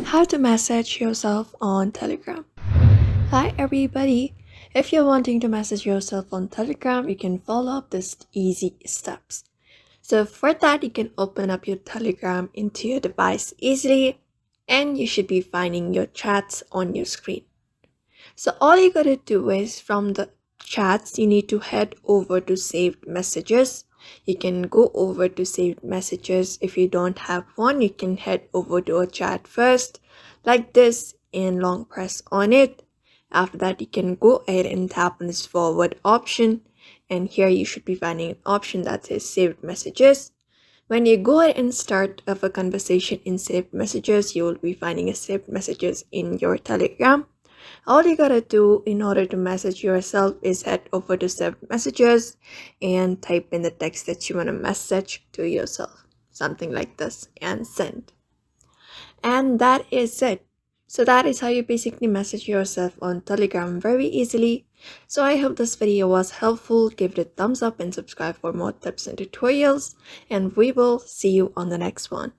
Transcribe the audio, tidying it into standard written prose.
How to message yourself on Telegram. Hi everybody. If you're wanting to message yourself on Telegram, you can follow up these easy steps. So for that, you can open up your Telegram into your device easily, and you should be finding your chats on your screen. So all you gotta do is from the chats, you need to head over to saved messages. You can go over to saved messages. If you don't have one, you can head over to a chat first, like this, and long press on it. After that, you can go ahead and tap on this forward option, and here you should be finding an option that says saved messages. When you go ahead and start of a conversation in saved messages, you will be finding a saved messages in your Telegram. All you gotta do in order to message yourself is head over to saved messages and type in the text that you want to message to yourself, something like this, and send. And that is it. So that is how you basically message yourself on Telegram very easily. So I hope this video was helpful. Give it a thumbs up and subscribe for more tips and tutorials, and we will see you on the next one.